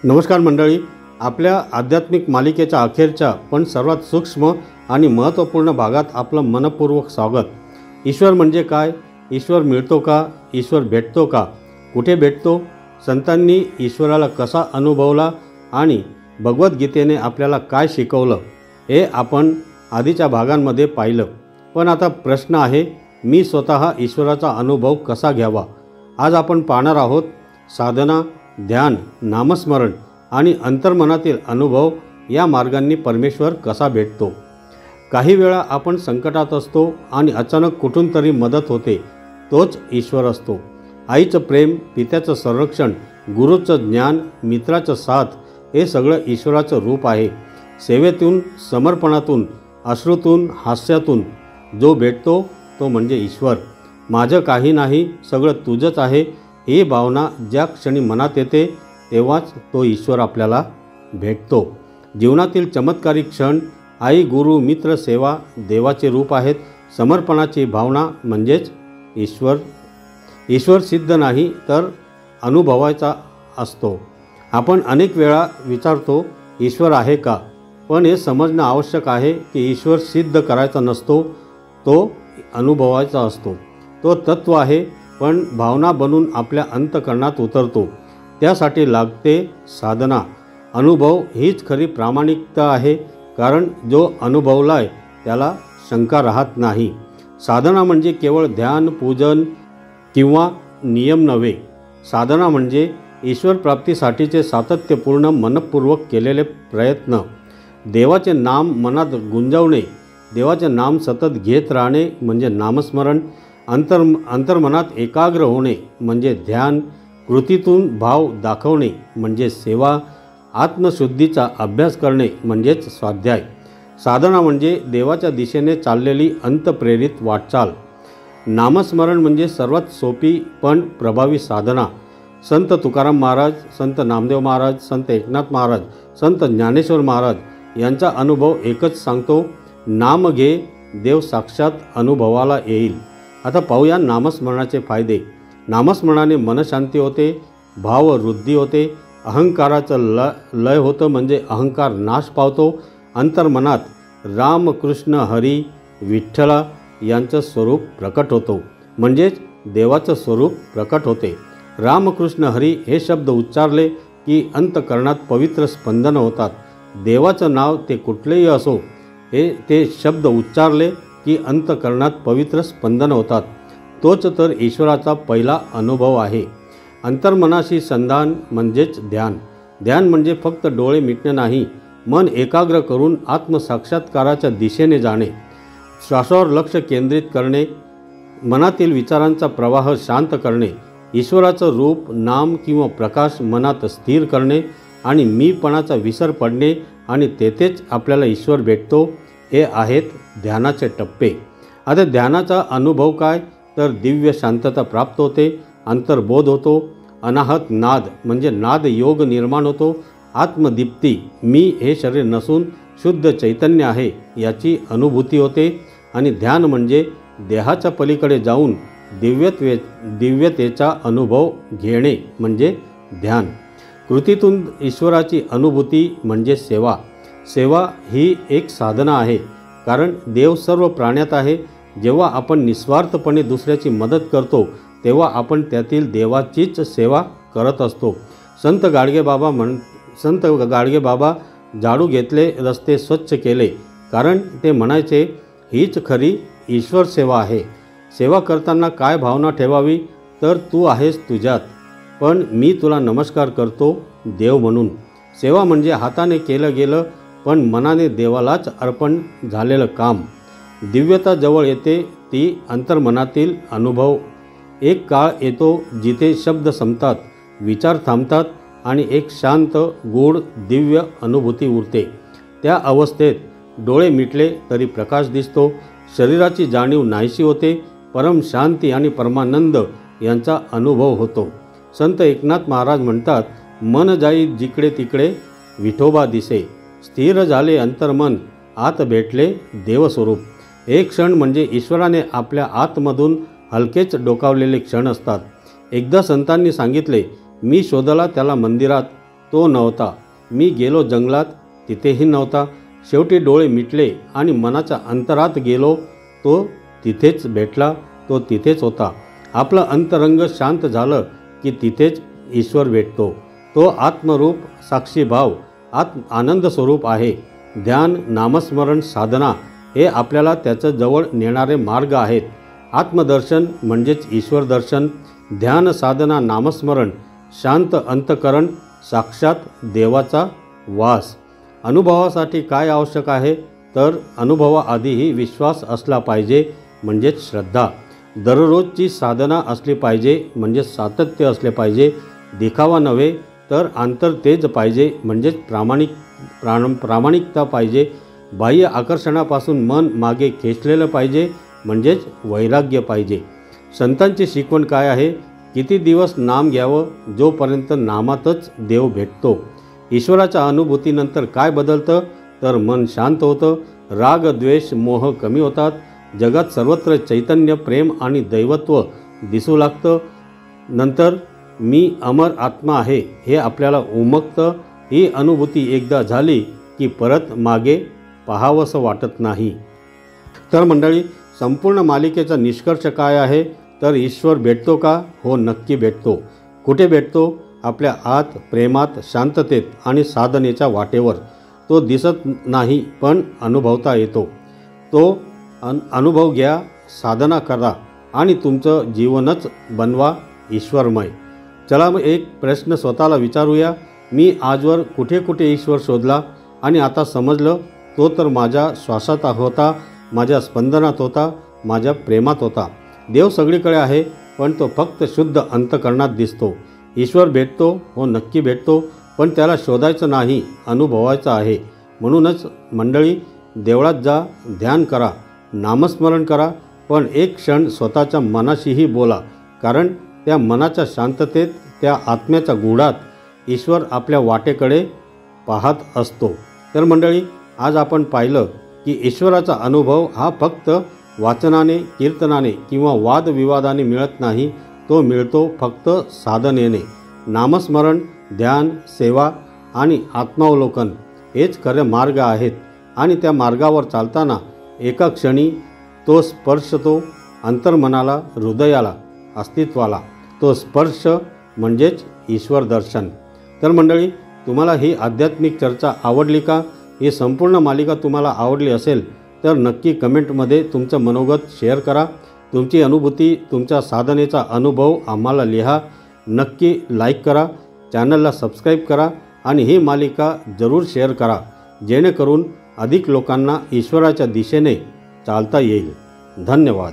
नमस्कार मंडळी, आपल्या आध्यात्मिक मालिकेच्या अखेरच्या पण सर्वात सूक्ष्म आणि महत्त्वपूर्ण भागात आपलं मनपूर्वक स्वागत। ईश्वर म्हणजे काय? ईश्वर मिळतो का? ईश्वर भेटतो का? कुठे भेटतो? संतांनी ईश्वराला कसा अनुभवला आणि भगवद्गीतेने आपल्याला काय शिकवलं हे आपण आधीच्या भागांमध्ये पाहिलं। पण आता प्रश्न आहे, मी स्वतः ईश्वराचा अनुभव कसा घ्यावा? आज आपण पाहणार आहोत साधना, ध्यान, नामस्मरण आणि अंतर्मनातील अनुभव या मार्गांनी परमेश्वर कसा भेटतो। काही वेळा आपण संकटात असतो आणि अचानक कुठून तरी मदत होते, तोच ईश्वर असतो। आईचं प्रेम, पित्याचं संरक्षण, गुरूचं ज्ञान, मित्राचं साथ हे सगळं ईश्वराचं रूप आहे। सेवेतून, समर्पणातून, अश्रूतून, हास्यातून जो भेटतो तो म्हणजे ईश्वर। माझं काही नाही, सगळं तुझंच आहे ही भावना ज्या क्षणी मनात येते तेव्हाच तो ईश्वर आपल्याला भेटतो। जीवनातील चमत्कारिक क्षण, आई, गुरु, मित्र, सेवा देवाचे रूप आहेत। समर्पणाची भावना म्हणजेच ईश्वर। ईश्वर सिद्ध नाही तर अनुभवायचा असतो। आपण अनेक वेळा विचारतो, ईश्वर आहे का? पण हे समजणं आवश्यक आहे की ईश्वर सिद्ध करायचा नसतो, तो अनुभवायचा असतो। तो तत्व आहे, पण भावना बनून आपल्या अंतःकरणात उतरतो। त्यासाठी लागते साधना। अनुभव हीच खरी प्रामाणिकता आहे, कारण जो अनुभवलाय त्याला शंका राहत नाही। साधना म्हणजे केवळ ध्यान, पूजन किंवा नियम नव्हे। साधना म्हणजे ईश्वर प्राप्तीसाठीचे सातत्यपूर्ण मनपूर्वक केलेले प्रयत्न। देवाचे नाम मनात गुंजवणे, देवाचे नाम सतत घेत राहणे म्हणजे नामस्मरण। अंतर्मनात एकाग्र होणे म्हणजे ध्यान। कृतीतून भाव दाखवणे म्हणजे सेवा। आत्मशुद्धीचा अभ्यास करणे म्हणजेच स्वाध्याय। साधना म्हणजे देवाच्या दिशेने चाललेली अंतप्रेरित वाटचाल। नामस्मरण म्हणजे सर्वात सोपी पण प्रभावी साधना। संत तुकाराम महाराज, संत नामदेव महाराज, संत एकनाथ महाराज, संत ज्ञानेश्वर महाराज यांचा अनुभव एकच सांगतो, नाम घे, देव साक्षात अनुभवाला येईल। आता पाहूया नामस्मरणाचे फायदे। नामस्मरणाने मनशांती होते, भाववृद्धी होते, अहंकाराचं लय होतं म्हणजे अहंकार नाश पावतो। अंतर्मनात राम, कृष्ण, हरी, विठ्ठला यांचं स्वरूप प्रकट होतो, म्हणजेच देवाचं स्वरूप प्रकट होते। राम, कृष्ण, हरी हे शब्द उच्चारले की अंतःकरणात पवित्र स्पंदन होतात। देवाचं नाव ते कुठलेही असो, ते शब्द उच्चारले की अंतःकरणात पवित्र स्पंदन होतात। तोच तर ईश्वराचा पहिला अनुभव आहे। अंतर्मनाशी संधान म्हणजेच ध्यान। ध्यान म्हणजे फक्त डोळे मिटणे नाही, मन एकाग्र करून आत्मसाक्षात्काराच्या दिशेने जाणे। श्वासावर लक्ष केंद्रित करणे, मनातील विचारांचा प्रवाह शांत करणे, ईश्वराचं रूप, नाम किंवा प्रकाश मनात स्थिर करणे आणि मीपणाचा विसर पडणे आणि तेथेच आपल्याला ईश्वर भेटतो। हे आहेत ध्यानाचे टप्पे। आता ध्यानाचा अनुभव काय? तर दिव्य शांतता प्राप्त होते, अंतर्बोध होतो, अनाहत नाद म्हणजे नाद योग निर्माण होतो, आत्मदीप्ती, मी हे शरीर नसून शुद्ध चैतन्य आहे याची अनुभूती होते आणि ध्यान म्हणजे देहाच्या पलीकडे जाऊन दिव्यतेचा अनुभव घेणे म्हणजे ध्यान। कृतीतून ईश्वराची अनुभूती म्हणजे सेवा। सेवा ही एक साधना आहे, कारण देव सर्व प्राण्यात आहे। जेव्हा आपण निस्वार्थपणे दुसऱ्याची मदत करतो तेव्हा आपण त्यातील देवाचीच सेवा करत असतो। संत गाडगे बाबा झाडू घेतले, रस्ते स्वच्छ केले, कारण ते म्हणायचे हीच खरी ईश्वर सेवा आहे। सेवा करताना काय भावना ठेवावी? तर तू आहेस तुझ्यात, पण मी तुला नमस्कार करतो देव म्हणून। सेवा म्हणजे हाताने केलं गेलं पण मनाने देवालाच अर्पण झालेलं काम। दिव्यता जवळ येते, ती अंतर्मनातील अनुभव। एक काळ येतो जिथे शब्द संपतात, विचार थांबतात आणि एक शांत, गूढ, दिव्य अनुभूती उरते। त्या अवस्थेत डोळे मिटले तरी प्रकाश दिसतो, शरीराची जाणीव नाहीशी होते, परम शांती आणि परमानंद यांचा अनुभव होतो। संत एकनाथ महाराज म्हणतात, मन जाई जिकडे तिकडे विठोबा दिसे, स्थिर झाले अंतर्मन, आत भेटले देवस्वरूप। एक क्षण म्हणजे ईश्वराने आपल्या आतमधून हलकेच डोकावलेले क्षण असतात। एकदा संतांनी सांगितले, मी शोधला त्याला मंदिरात, तो नव्हता. मी गेलो जंगलात, तिथेही नव्हता. शेवटी डोळे मिटले आणि मनाच्या अंतरात गेलो, तो तिथेच भेटला, तो तिथेच होता. आपलं अंतरंग शांत झालं की तिथेच ईश्वर भेटतो. तो आत्मरूप साक्षीभाव आनंद स्वरूप आहे. ध्यान, नामस्मरण, साधना हे आपल्याला त्याच्या जवळ नेणारे मार्ग आहेत. आत्मदर्शन म्हणजेच ईश्वर दर्शन, ध्यान, साधना, नामस्मरण, शांत अंतकरण, साक्षात देवाचा वास. अनुभवासाठी काय आवश्यक आहे तर अनुभवाआधीही विश्वास असला पाहिजे म्हणजेच श्रद्धा. दररोजची साधना असली पाहिजे म्हणजे सातत्य असले पाहिजे. दिखावा नव्हे तर अंतर तेज पाहिजे म्हणजेच प्रामाणिकता पाहिजे. बाह्य आकर्षणापासून मन मागे खेचलेलं पाहिजे म्हणजेच वैराग्य पाहिजे. संतांची शिकवण काय आहे? किती दिवस नाम घ्यावं? जोपर्यंत नामातच देव भेटतो. ईश्वराच्या अनुभूतीनंतर काय बदलतं तर मन शांत होतं, राग, द्वेष, मोह कमी होतात. जगात सर्वत्र चैतन्य, प्रेम आणि दैवत्व दिसू लागतं. नंतर मी अमर आत्मा आहे हे आपल्याला उमगतं. ही अनुभूती एकदा झाली की परत मागे पाहावंसं वाटत नाही. तर मंडळी, संपूर्ण मालिकेचा निष्कर्ष काय आहे तर ईश्वर भेटतो का? हो, नक्की भेटतो. कुठे भेटतो? आपल्या आत, प्रेमात, शांततेत आणि साधनेच्या वाटेवर. तो दिसत नाही पण अनुभवता येतो. तो अनुभव घ्या, साधना करा आणि तुमचं जीवनच बनवा ईश्वरमय. चला मग एक प्रश्न स्वतःला विचारूया. मी आजवर कुठे कुठे ईश्वर शोधला आणि आता समजलं तो तर माझ्या श्वासात होता, माझ्या स्पंदनात होता, माझ्या प्रेमात होता. देव सगळीकडे आहे पण तो फक्त शुद्ध अंतकरणात दिसतो. ईश्वर भेटतो, हो नक्की भेटतो, पण त्याला शोधायचं नाही, अनुभवायचं आहे. म्हणूनच मंडळी, देवळात जा, ध्यान करा, नामस्मरण करा, पण एक क्षण स्वतःच्या मनाशीही बोला. कारण त्या मनाच्या शांततेत, त्या आत्म्याच्या गुढात ईश्वर आपल्या वाटेकडे पाहत असतो. तर मंडळी, आज आपण पाहिलं की ईश्वराचा अनुभव हा फक्त वाचनाने, कीर्तनाने किंवा वादविवादाने मिळत नाही. तो मिळतो फक्त साधनेने. नामस्मरण, ध्यान, सेवा आणि आत्मावलोकन हेच खरे मार्ग आहेत. आणि त्या मार्गावर चालताना एका क्षणी तो स्पर्शतो अंतर्मनाला, हृदयाला, अस्तित्वाला. तो स्पर्श म्हणजेच ईश्वर दर्शन. तर मंडळी, तुम्हाला ही आध्यात्मिक चर्चा आवडली का? ही संपूर्ण मालिका तुम्हाला आवडली असेल तर नक्की कमेंटमध्ये तुमचं मनोगत शेअर करा. तुमची अनुभूती, तुमच्या साधनेचा अनुभव आम्हाला लिहा. नक्की लाईक करा, चॅनलला सबस्क्राईब करा आणि ही मालिका जरूर शेअर करा, जेणेकरून अधिक लोकांना ईश्वराच्या दिशेने चालता येईल. धन्यवाद.